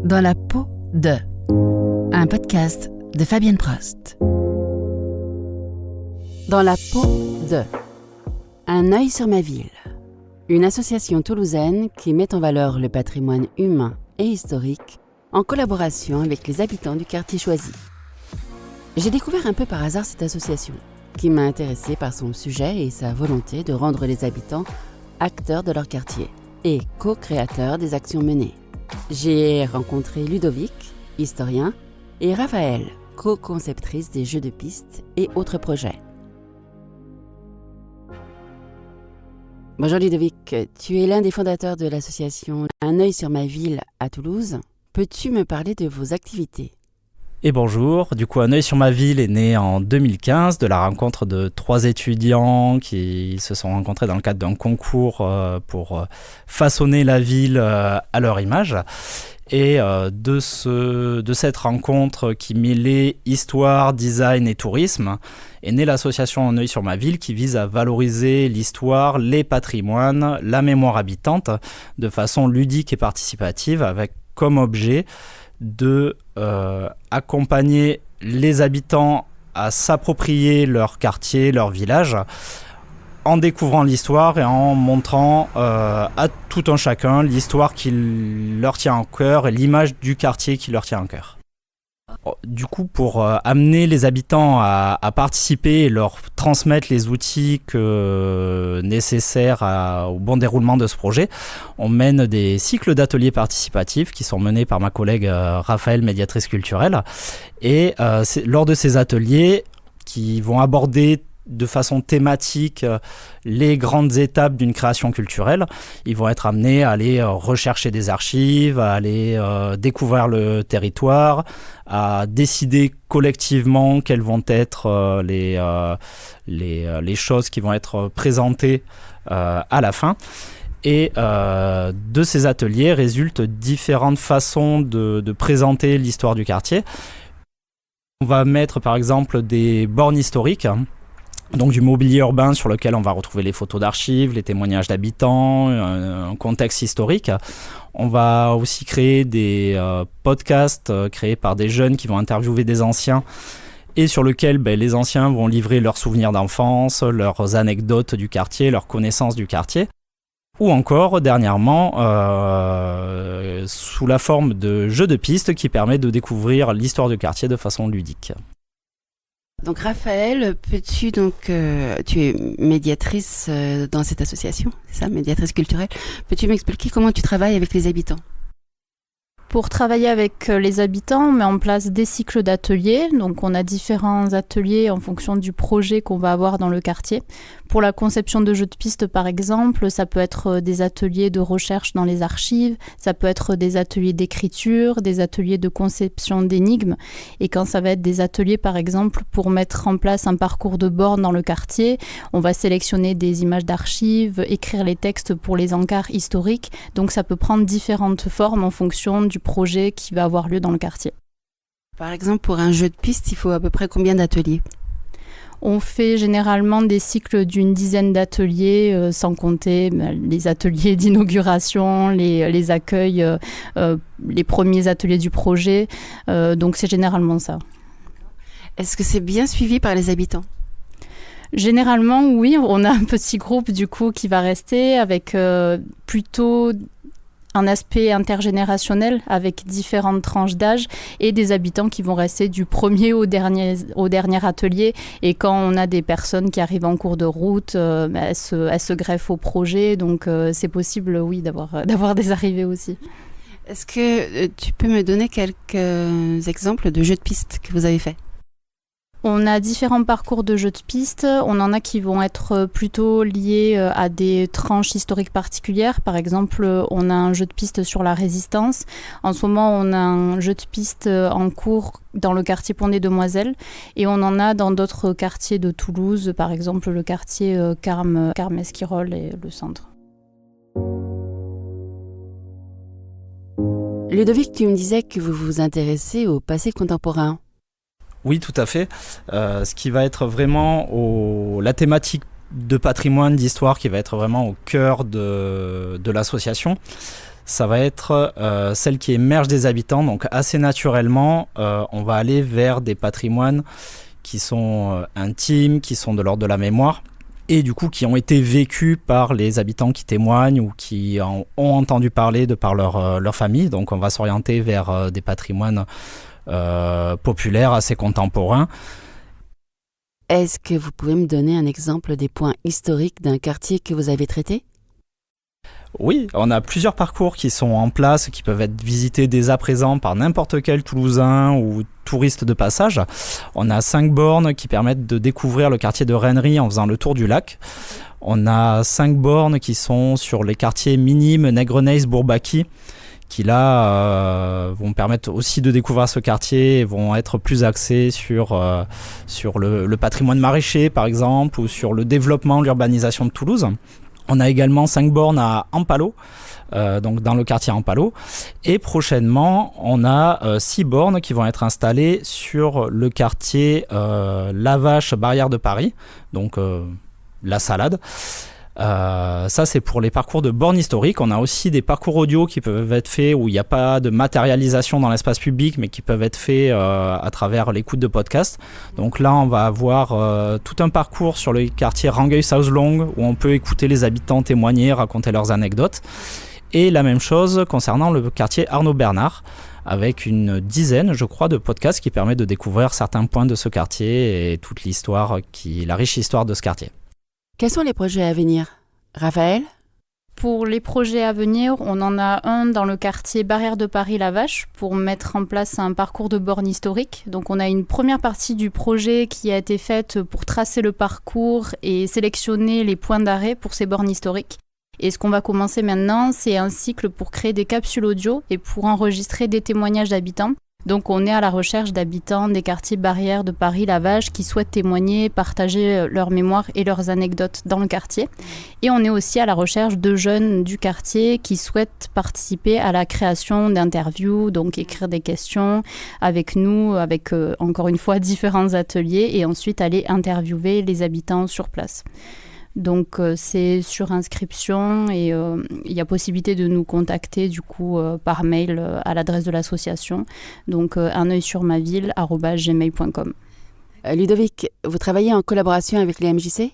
Dans la peau de, un podcast de Fabienne Prost. Dans la peau de, un œil sur ma ville. Une association toulousaine qui met en valeur le patrimoine humain et historique en collaboration avec les habitants du quartier choisi. J'ai découvert un peu par hasard cette association, qui m'a intéressée par son sujet et sa volonté de rendre les habitants acteurs de leur quartier et co-créateurs des actions menées. J'ai rencontré Ludovic, historien, et Raphaël, co-conceptrice des jeux de piste et autres projets. Bonjour Ludovic, tu es l'un des fondateurs de l'association Un œil sur ma ville à Toulouse. Peux-tu me parler de vos activités ? Et bonjour, du coup Un œil sur ma ville est né en 2015 de la rencontre de 3 étudiants qui se sont rencontrés dans le cadre d'un concours pour façonner la ville à leur image. Et de cette rencontre qui mêlait histoire, design et tourisme est née l'association Un œil sur ma ville qui vise à valoriser l'histoire, les patrimoines, la mémoire habitante de façon ludique et participative avec comme objet de accompagner les habitants à s'approprier leur quartier, leur village, en découvrant l'histoire et en montrant à tout un chacun l'histoire qui leur tient en cœur et l'image du quartier qui leur tient en cœur. Du coup, pour amener les habitants à participer et leur transmettre les outils nécessaires au bon déroulement de ce projet, on mène des cycles d'ateliers participatifs qui sont menés par ma collègue Raphaël, médiatrice culturelle. Et lors de ces ateliers qui vont aborder de façon thématique les grandes étapes d'une création culturelle, ils vont être amenés à aller rechercher des archives, à aller découvrir le territoire, à décider collectivement quelles vont être les choses qui vont être présentées à la fin. Et de ces ateliers résultent différentes façons de présenter l'histoire du quartier. On va mettre par exemple des bornes historiques, donc du mobilier urbain sur lequel on va retrouver les photos d'archives, les témoignages d'habitants, un contexte historique. On va aussi créer des podcasts créés par des jeunes qui vont interviewer des anciens et sur lequel les anciens vont livrer leurs souvenirs d'enfance, leurs anecdotes du quartier, leurs connaissances du quartier. Ou encore, dernièrement, sous la forme de jeux de piste qui permet de découvrir l'histoire du quartier de façon ludique. Donc Raphaël, tu es médiatrice dans cette association, c'est ça, médiatrice culturelle. Peux-tu m'expliquer comment tu travailles avec les habitants ? Pour travailler avec les habitants, on met en place des cycles d'ateliers. Donc on a différents ateliers en fonction du projet qu'on va avoir dans le quartier. Pour la conception de jeux de piste, par exemple, ça peut être des ateliers de recherche dans les archives, ça peut être des ateliers d'écriture, des ateliers de conception d'énigmes. Et quand ça va être des ateliers, par exemple, pour mettre en place un parcours de bornes dans le quartier, on va sélectionner des images d'archives, écrire les textes pour les encarts historiques. Donc ça peut prendre différentes formes en fonction du projet qui va avoir lieu dans le quartier. Par exemple, pour un jeu de piste, il faut à peu près combien d'ateliers ? On fait généralement des cycles d'une dizaine d'ateliers, sans compter les ateliers d'inauguration, les accueils, les premiers ateliers du projet. Donc c'est généralement ça. Est-ce que c'est bien suivi par les habitants ? Généralement, oui. On a un petit groupe du coup qui va rester avec plutôt un aspect intergénérationnel avec différentes tranches d'âge et des habitants qui vont rester du premier au dernier atelier. Et quand on a des personnes qui arrivent en cours de route, elles se greffent au projet. Donc c'est possible, oui, d'avoir des arrivées aussi. Est-ce que tu peux me donner quelques exemples de jeux de piste que vous avez faits ? On a différents parcours de jeux de piste. On en a qui vont être plutôt liés à des tranches historiques particulières. Par exemple, on a un jeu de piste sur la Résistance. En ce moment, on a un jeu de piste en cours dans le quartier Pont des Demoiselles. Et on en a dans d'autres quartiers de Toulouse, par exemple le quartier Carme-Esquirol et le centre. Ludovic, tu me disais que vous vous intéressez au passé contemporain. Oui, tout à fait. Ce qui va être vraiment la thématique de patrimoine, d'histoire, qui va être vraiment au cœur de l'association, ça va être celle qui émerge des habitants. Donc assez naturellement, on va aller vers des patrimoines qui sont intimes, qui sont de l'ordre de la mémoire, et du coup qui ont été vécus par les habitants qui témoignent ou qui en ont entendu parler de par leur famille. Donc on va s'orienter vers des patrimoines populaires, assez contemporains. Est-ce que vous pouvez me donner un exemple des points historiques d'un quartier que vous avez traité ? Oui, on a plusieurs parcours qui sont en place, qui peuvent être visités dès à présent par n'importe quel Toulousain ou touriste de passage. On a 5 bornes qui permettent de découvrir le quartier de Rennery en faisant le tour du lac. On a 5 bornes qui sont sur les quartiers Minimes, Nègreneys, Bourbaki, qui là vont permettre aussi de découvrir ce quartier et vont être plus axés sur le patrimoine maraîcher par exemple, ou sur le développement, l'urbanisation de Toulouse. On a également 5 bornes à Ampalo, donc dans le quartier Ampalo. Et prochainement, on a 6 bornes qui vont être installées sur le quartier La Vache, Barrière de Paris, donc la Salade. Ça, c'est pour les parcours de bornes historiques. On a aussi des parcours audio qui peuvent être faits où il n'y a pas de matérialisation dans l'espace public, mais qui peuvent être faits à travers l'écoute de podcasts. Donc là, on va avoir tout un parcours sur le quartier Rangueil-South-Long où on peut écouter les habitants témoigner, raconter leurs anecdotes. Et la même chose concernant le quartier Arnaud-Bernard, avec une dizaine, je crois, de podcasts qui permettent de découvrir certains points de ce quartier et toute l'histoire, la riche histoire de ce quartier. Quels sont les projets à venir ? Raphaël ? Pour les projets à venir, on en a un dans le quartier Barrière de Paris-La Vache pour mettre en place un parcours de bornes historiques. Donc on a une première partie du projet qui a été faite pour tracer le parcours et sélectionner les points d'arrêt pour ces bornes historiques. Et ce qu'on va commencer maintenant, c'est un cycle pour créer des capsules audio et pour enregistrer des témoignages d'habitants. Donc on est à la recherche d'habitants des quartiers Barrière de Paris-La Vache qui souhaitent témoigner, partager leur mémoire et leurs anecdotes dans le quartier. Et on est aussi à la recherche de jeunes du quartier qui souhaitent participer à la création d'interviews, donc écrire des questions avec nous, avec encore une fois différents ateliers et ensuite aller interviewer les habitants sur place. Donc c'est sur inscription et il y a possibilité de nous contacter du coup par mail à l'adresse de l'association, donc unoeilsurmaville@gmail.com. Ludovic, vous travaillez en collaboration avec les MJC ?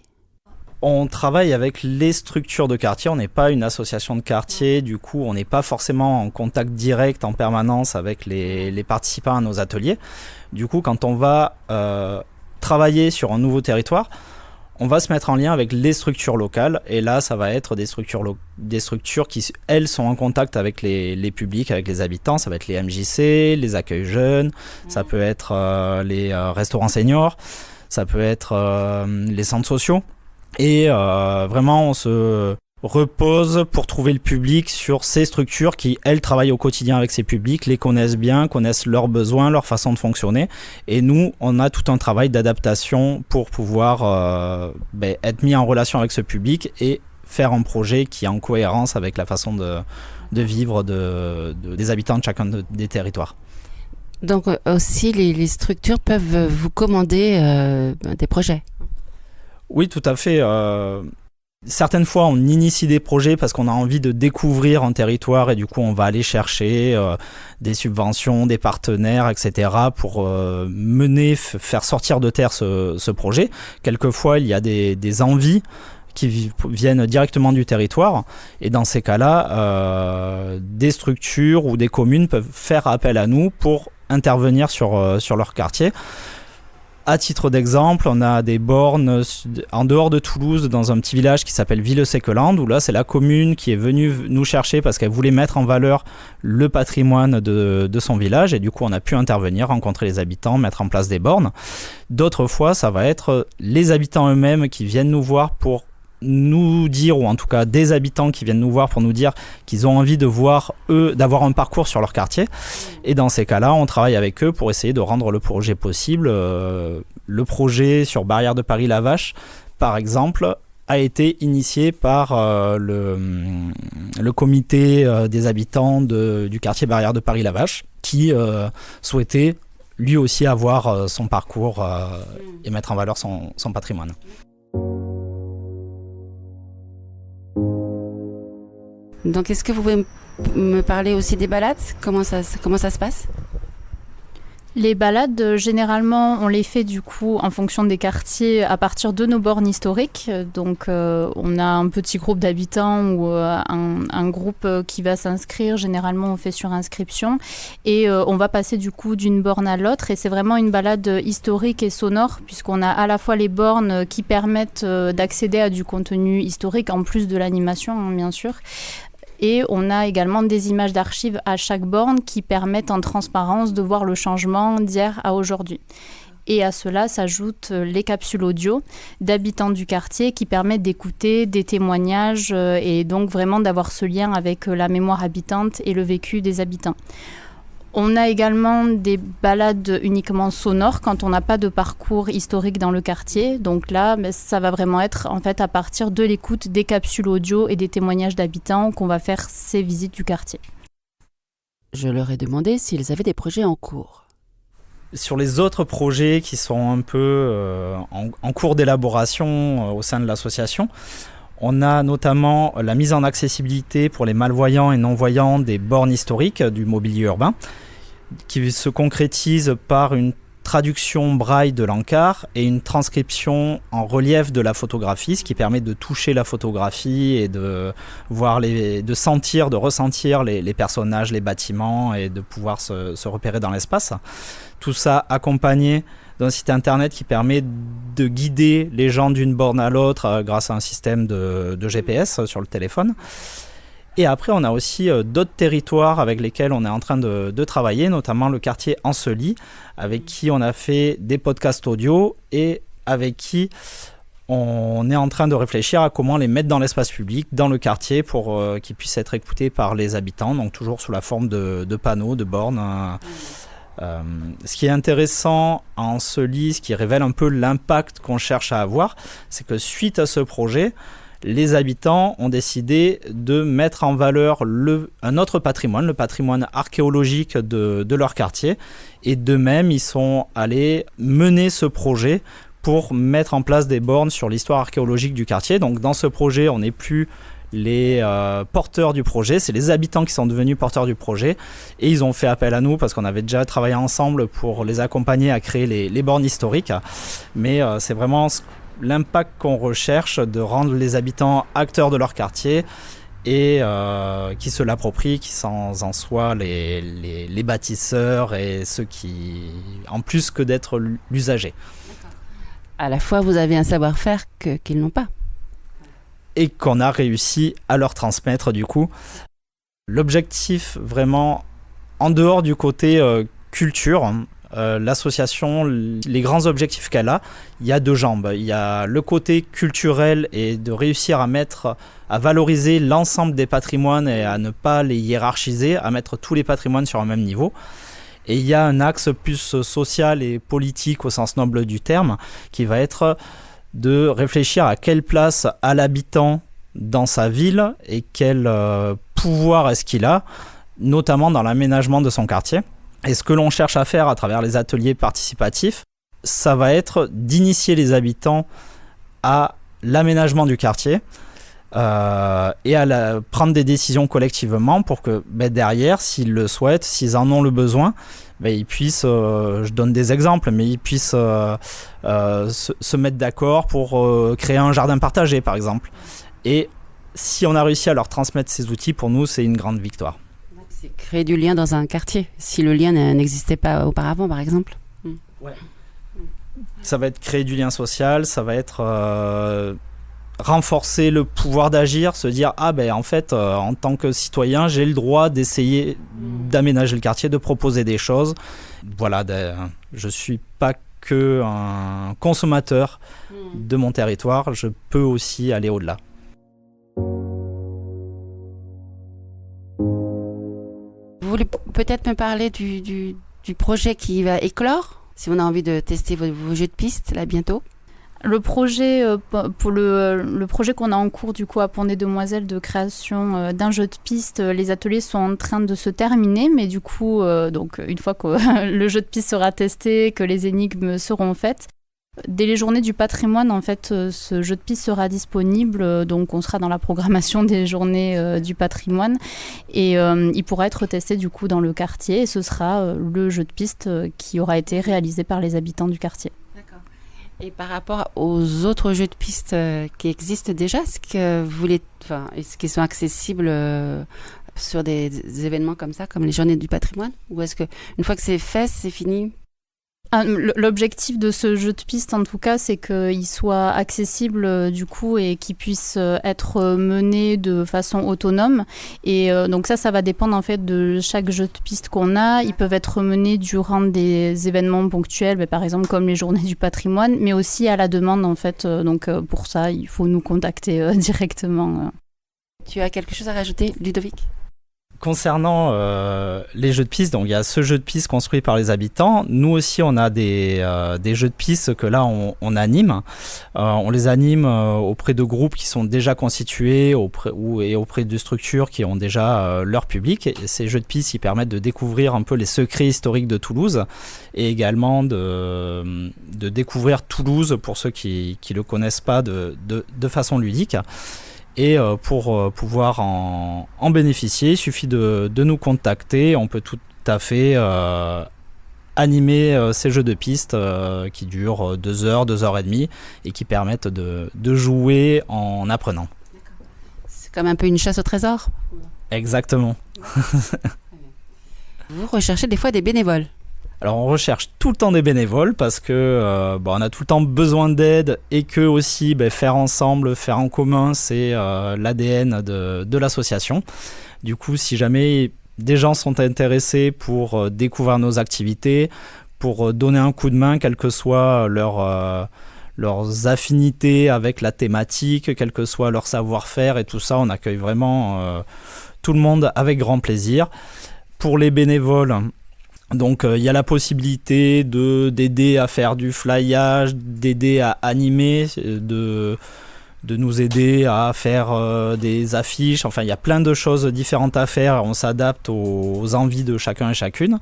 On travaille avec les structures de quartier, on n'est pas une association de quartier, du coup on n'est pas forcément en contact direct en permanence avec les participants à nos ateliers. Du coup quand on va travailler sur un nouveau territoire, on va se mettre en lien avec les structures locales et là ça va être des structures qui elles sont en contact avec les publics, avec les habitants. Ça va être les MJC, les accueils jeunes, ça peut être les restaurants seniors, ça peut être les centres sociaux et vraiment on se repose pour trouver le public sur ces structures qui, elles, travaillent au quotidien avec ces publics, les connaissent bien, connaissent leurs besoins, leur façon de fonctionner. Et nous, on a tout un travail d'adaptation pour pouvoir être mis en relation avec ce public et faire un projet qui est en cohérence avec la façon de vivre des habitants de chacun des territoires. Donc aussi, les structures peuvent vous commander des projets ? Oui, tout à fait. Certaines fois, on initie des projets parce qu'on a envie de découvrir un territoire et du coup, on va aller chercher des subventions, des partenaires, etc. pour faire sortir de terre ce projet. Quelquefois, il y a des envies qui viennent directement du territoire et dans ces cas-là, des structures ou des communes peuvent faire appel à nous pour intervenir sur leur quartier. À titre d'exemple, on a des bornes en dehors de Toulouse, dans un petit village qui s'appelle Villesèqueland, où là, c'est la commune qui est venue nous chercher parce qu'elle voulait mettre en valeur le patrimoine de son village. Et du coup, on a pu intervenir, rencontrer les habitants, mettre en place des bornes. D'autres fois, ça va être les habitants eux-mêmes qui viennent nous voir pour nous dire, ou en tout cas des habitants qui viennent nous voir pour nous dire qu'ils ont envie d'avoir un parcours sur leur quartier. Et dans ces cas-là, on travaille avec eux pour essayer de rendre le projet possible. Le projet sur Barrière de Paris-La Vache, par exemple, a été initié par le comité des habitants du quartier Barrière de Paris-La Vache, qui souhaitait lui aussi avoir son parcours et mettre en valeur son patrimoine. Donc est-ce que vous pouvez me parler aussi des balades ? Comment ça se passe ? Les balades, généralement, on les fait du coup en fonction des quartiers à partir de nos bornes historiques. Donc, on a un petit groupe d'habitants ou un groupe qui va s'inscrire. Généralement, on fait sur inscription. Et on va passer du coup d'une borne à l'autre. Et c'est vraiment une balade historique et sonore, puisqu'on a à la fois les bornes qui permettent d'accéder à du contenu historique, en plus de l'animation, hein, bien sûr. Et on a également des images d'archives à chaque borne qui permettent en transparence de voir le changement d'hier à aujourd'hui. Et à cela s'ajoutent les capsules audio d'habitants du quartier qui permettent d'écouter des témoignages et donc vraiment d'avoir ce lien avec la mémoire habitante et le vécu des habitants. On a également des balades uniquement sonores quand on n'a pas de parcours historique dans le quartier. Donc là, ça va vraiment être en fait à partir de l'écoute des capsules audio et des témoignages d'habitants qu'on va faire ces visites du quartier. Je leur ai demandé s'ils avaient des projets en cours. Sur les autres projets qui sont un peu en cours d'élaboration au sein de l'association, on a notamment la mise en accessibilité pour les malvoyants et non-voyants des bornes historiques du mobilier urbain, qui se concrétise par une traduction braille de l'encart et une transcription en relief de la photographie, ce qui permet de toucher la photographie et de voir de sentir, de ressentir les personnages, les bâtiments et de pouvoir se repérer dans l'espace. Tout ça accompagné d'un site internet qui permet de guider les gens d'une borne à l'autre grâce à un système de GPS sur le téléphone. Et après, on a aussi d'autres territoires avec lesquels on est en train de travailler, notamment le quartier Ancely, avec qui on a fait des podcasts audio et avec qui on est en train de réfléchir à comment les mettre dans l'espace public, dans le quartier, pour qu'ils puissent être écoutés par les habitants, donc toujours sous la forme de panneaux, de bornes. Ce qui est intéressant en Ancely, ce qui révèle un peu l'impact qu'on cherche à avoir, c'est que suite à ce projet, les habitants ont décidé de mettre en valeur un autre patrimoine, le patrimoine archéologique de leur quartier. Et d'eux-mêmes, ils sont allés mener ce projet pour mettre en place des bornes sur l'histoire archéologique du quartier. Donc dans ce projet, on n'est plus les porteurs du projet, c'est les habitants qui sont devenus porteurs du projet et ils ont fait appel à nous parce qu'on avait déjà travaillé ensemble pour les accompagner à créer les bornes historiques, mais c'est vraiment l'impact qu'on recherche de rendre les habitants acteurs de leur quartier et qui se l'approprient, qui sont en soi les bâtisseurs et ceux qui, en plus que d'être l'usager. À la fois, vous avez un savoir-faire qu'ils n'ont pas. Et qu'on a réussi à leur transmettre du coup. L'objectif vraiment, en dehors du côté culture, l'association, les grands objectifs qu'elle a, il y a deux jambes. Il y a le côté culturel et de réussir à valoriser l'ensemble des patrimoines et à ne pas les hiérarchiser, à mettre tous les patrimoines sur un même niveau. Et il y a un axe plus social et politique au sens noble du terme, qui va être de réfléchir à quelle place a l'habitant dans sa ville et quel pouvoir est-ce qu'il a, notamment dans l'aménagement de son quartier. Et ce que l'on cherche à faire à travers les ateliers participatifs, ça va être d'initier les habitants à l'aménagement du quartier et à prendre des décisions collectivement pour que derrière, s'ils le souhaitent, s'ils en ont le besoin, ils puissent, je donne des exemples, mais ils puissent se mettre d'accord pour créer un jardin partagé par exemple. Et si on a réussi à leur transmettre ces outils, pour nous c'est une grande victoire. C'est créer du lien dans un quartier, si le lien n'existait pas auparavant par exemple. Ouais. Ça va être créer du lien social, ça va être renforcer le pouvoir d'agir, se dire en fait en tant que citoyen j'ai le droit d'essayer d'aménager le quartier, de proposer des choses. Voilà, je suis pas que un consommateur de mon territoire, je peux aussi aller au-delà. Vous voulez peut-être me parler du projet qui va éclore, si on a envie de tester vos jeux de piste là bientôt? Le projet, pour le projet qu'on a en cours du coup à Pont-des-Demoiselles de création d'un jeu de piste, les ateliers sont en train de se terminer, mais du coup, donc une fois que le jeu de piste sera testé, que les énigmes seront faites, Dès les journées du patrimoine, en fait, ce jeu de piste sera disponible, donc on sera dans la programmation des journées du patrimoine et il pourra être testé du coup dans le quartier et ce sera le jeu de piste qui aura été réalisé par les habitants du quartier. D'accord. Et par rapport aux autres jeux de piste qui existent déjà, est-ce qu'ils sont accessibles sur des événements comme ça, comme les journées du patrimoine, ou est-ce que une fois que c'est fait, c'est fini? L'objectif de ce jeu de piste, en tout cas, c'est qu'il soit accessible du coup et qu'il puisse être mené de façon autonome. Et donc ça va dépendre en fait de chaque jeu de piste qu'on a. Ils peuvent être menés durant des événements ponctuels, par exemple comme les journées du patrimoine, mais aussi à la demande en fait. Donc pour ça, il faut nous contacter directement. Tu as quelque chose à rajouter, Ludovic ? Concernant les jeux de piste, donc il y a ce jeu de piste construit par les habitants. Nous aussi, on a des jeux de piste que là, on anime. On les anime auprès de groupes qui sont déjà constitués et auprès de structures qui ont déjà leur public. Et ces jeux de piste, ils permettent de découvrir un peu les secrets historiques de Toulouse et également de découvrir Toulouse pour ceux qui ne le connaissent pas de façon ludique. Et pour pouvoir en bénéficier, il suffit de nous contacter. On peut tout à fait animer ces jeux de piste qui durent 2 heures, 2 heures et demie et qui permettent de jouer en apprenant. C'est comme un peu une chasse au trésor ? Exactement. Vous recherchez des fois des bénévoles ? Alors on recherche tout le temps des bénévoles parce que on a tout le temps besoin d'aide et que aussi faire ensemble, faire en commun, c'est l'ADN de l'association. Du coup, si jamais des gens sont intéressés pour découvrir nos activités, pour donner un coup de main, quelles que soient leurs affinités avec la thématique, quel que soit leur savoir-faire et tout ça, on accueille vraiment tout le monde avec grand plaisir. Pour les bénévoles, donc il y a la possibilité d'aider à faire du flyage, d'aider à animer, de nous aider à faire des affiches. Enfin, il y a plein de choses différentes à faire. On s'adapte aux envies de chacun et chacune.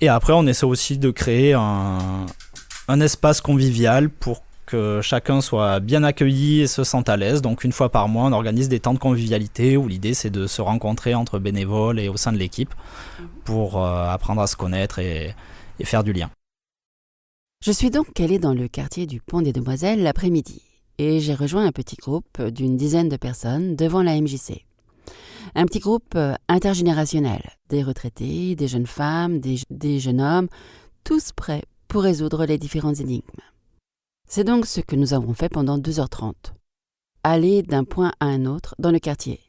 Et après, on essaie aussi de créer un espace convivial pour que chacun soit bien accueilli et se sente à l'aise. Donc une fois par mois, on organise des temps de convivialité où l'idée c'est de se rencontrer entre bénévoles et au sein de l'équipe pour apprendre à se connaître et faire du lien. Je suis donc allée dans le quartier du Pont des Demoiselles l'après-midi et j'ai rejoint un petit groupe d'une dizaine de personnes devant la MJC. Un petit groupe intergénérationnel, des retraités, des jeunes femmes, des jeunes hommes, tous prêts pour résoudre les différentes énigmes. C'est donc ce que nous avons fait pendant 2h30. Aller d'un point à un autre dans le quartier.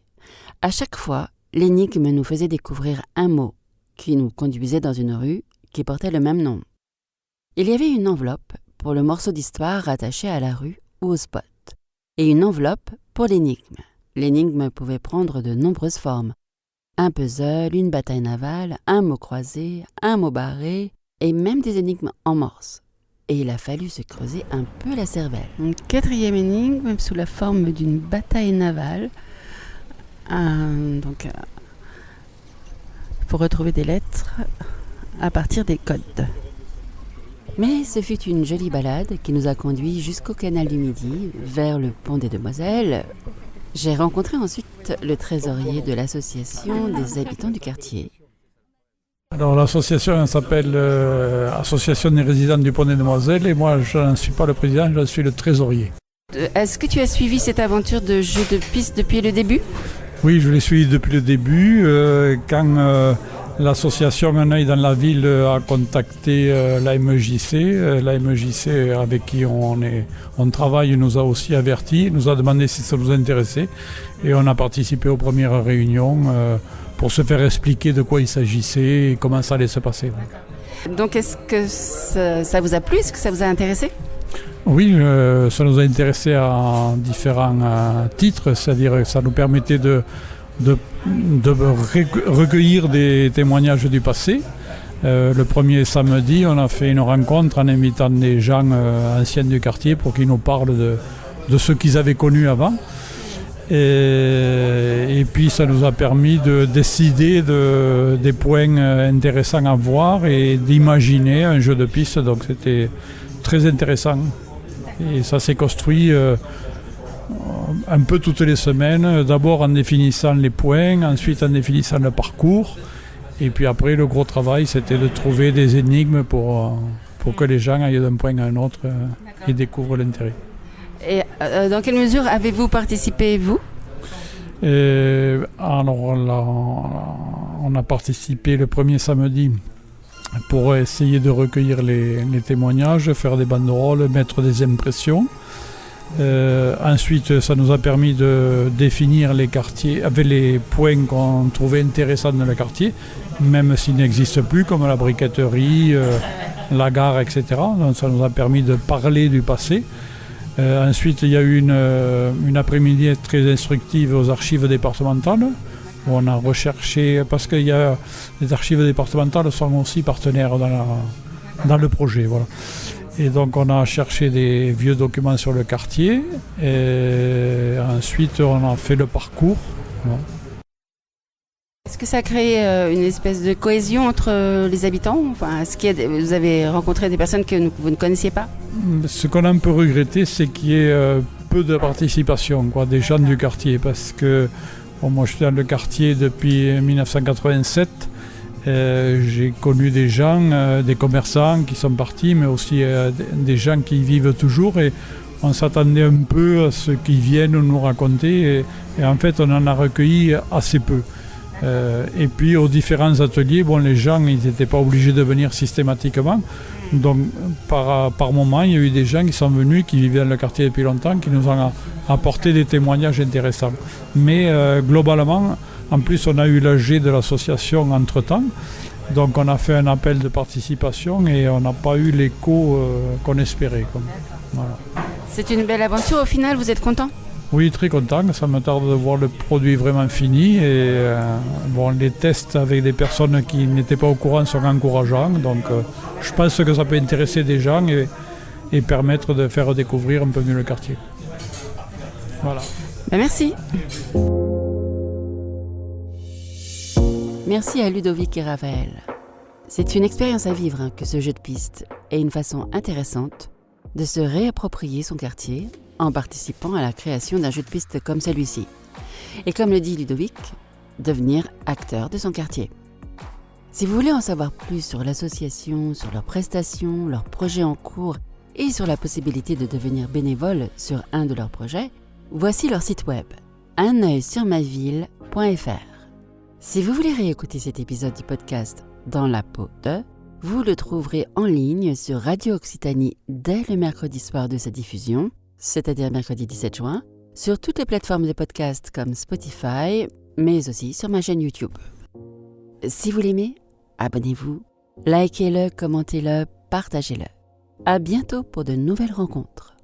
À chaque fois, l'énigme nous faisait découvrir un mot qui nous conduisait dans une rue qui portait le même nom. Il y avait une enveloppe pour le morceau d'histoire rattaché à la rue ou au spot, et une enveloppe pour l'énigme. L'énigme pouvait prendre de nombreuses formes. Un puzzle, une bataille navale, un mot croisé, un mot barré, et même des énigmes en morse. Et il a fallu se creuser un peu la cervelle. Une 4e énigme sous la forme d'une bataille navale. Pour retrouver des lettres à partir des codes. Mais ce fut une jolie balade qui nous a conduits jusqu'au canal du Midi, vers le Pont des Demoiselles. J'ai rencontré ensuite le trésorier de l'association des habitants du quartier. Alors l'association elle s'appelle Association des résidents du Pont des Demoiselles et moi je n'en suis pas le président, je suis le trésorier. Est-ce que tu as suivi cette aventure de jeu de piste depuis le début ? Oui, je l'ai suivi depuis le début. Quand l'association Un œil dans la ville a contacté la MJC avec qui on travaille nous a aussi averti, nous a demandé si ça nous intéressait et on a participé aux premières réunions pour se faire expliquer de quoi il s'agissait et comment ça allait se passer. Donc est-ce que ça vous a plu ? Est-ce que ça vous a intéressé ? Oui, ça nous a intéressé à différents titres, c'est-à-dire que ça nous permettait de recueillir des témoignages du passé. Le premier samedi, on a fait une rencontre en invitant des gens anciens du quartier pour qu'ils nous parlent de ce qu'ils avaient connu avant. Et puis ça nous a permis de décider des points intéressants à voir et d'imaginer un jeu de piste. Donc c'était très intéressant. Et ça s'est construit un peu toutes les semaines, d'abord en définissant les points, ensuite en définissant le parcours. Et puis après, le gros travail, c'était de trouver des énigmes pour que les gens aillent d'un point à un autre et découvrent l'intérêt. Et dans quelle mesure avez-vous participé, vous ? Alors là, on a participé le premier samedi pour essayer de recueillir les témoignages, faire des banderoles, mettre des impressions. Ensuite, ça nous a permis de définir les quartiers avec les points qu'on trouvait intéressants dans le quartier, même s'ils n'existent plus, comme la briqueterie, la gare, etc. Donc, ça nous a permis de parler du passé. Ensuite, il y a eu une après-midi très instructive aux archives départementales, où on a recherché, parce que les archives départementales sont aussi partenaires dans le projet. Voilà. Et donc on a cherché des vieux documents sur le quartier, et ensuite on a fait le parcours. Voilà. Est-ce que ça a créé une espèce de cohésion entre les habitants ? Enfin, vous avez rencontré des personnes que vous ne connaissiez pas ? Ce qu'on a un peu regretté, c'est qu'il y ait peu de participation des gens du quartier, parce que moi je suis dans le quartier depuis 1987. J'ai connu des gens, des commerçants qui sont partis, mais aussi des gens qui y vivent toujours, et on s'attendait un peu à ce qu'ils viennent nous raconter, et en fait on en a recueilli assez peu. Et puis aux différents ateliers, les gens n'étaient pas obligés de venir systématiquement, donc par moment il y a eu des gens qui sont venus, qui vivaient dans le quartier depuis longtemps, qui nous ont apporté des témoignages intéressants. Mais globalement, en plus, on a eu l'AG de l'association entre-temps, donc on a fait un appel de participation et on n'a pas eu l'écho qu'on espérait. Voilà. C'est une belle aventure, au final, vous êtes content ? Oui, très content, ça me tarde de voir le produit vraiment fini, et les tests avec des personnes qui n'étaient pas au courant sont encourageants, donc je pense que ça peut intéresser des gens et permettre de faire découvrir un peu mieux le quartier. Voilà. Merci. Merci à Ludovic et Raphaël. C'est une expérience à vivre que ce jeu de piste, et une façon intéressante de se réapproprier son quartier en participant à la création d'un jeu de piste comme celui-ci. Et comme le dit Ludovic, devenir acteur de son quartier. Si vous voulez en savoir plus sur l'association, sur leurs prestations, leurs projets en cours et sur la possibilité de devenir bénévole sur un de leurs projets, voici leur site web, unoeilsurmaville.fr. Si vous voulez réécouter cet épisode du podcast Dans la peau de, vous le trouverez en ligne sur Radio Occitanie dès le mercredi soir de sa diffusion, c'est-à-dire mercredi 17 juin, sur toutes les plateformes de podcast comme Spotify, mais aussi sur ma chaîne YouTube. Si vous l'aimez, abonnez-vous, likez-le, commentez-le, partagez-le. À bientôt pour de nouvelles rencontres.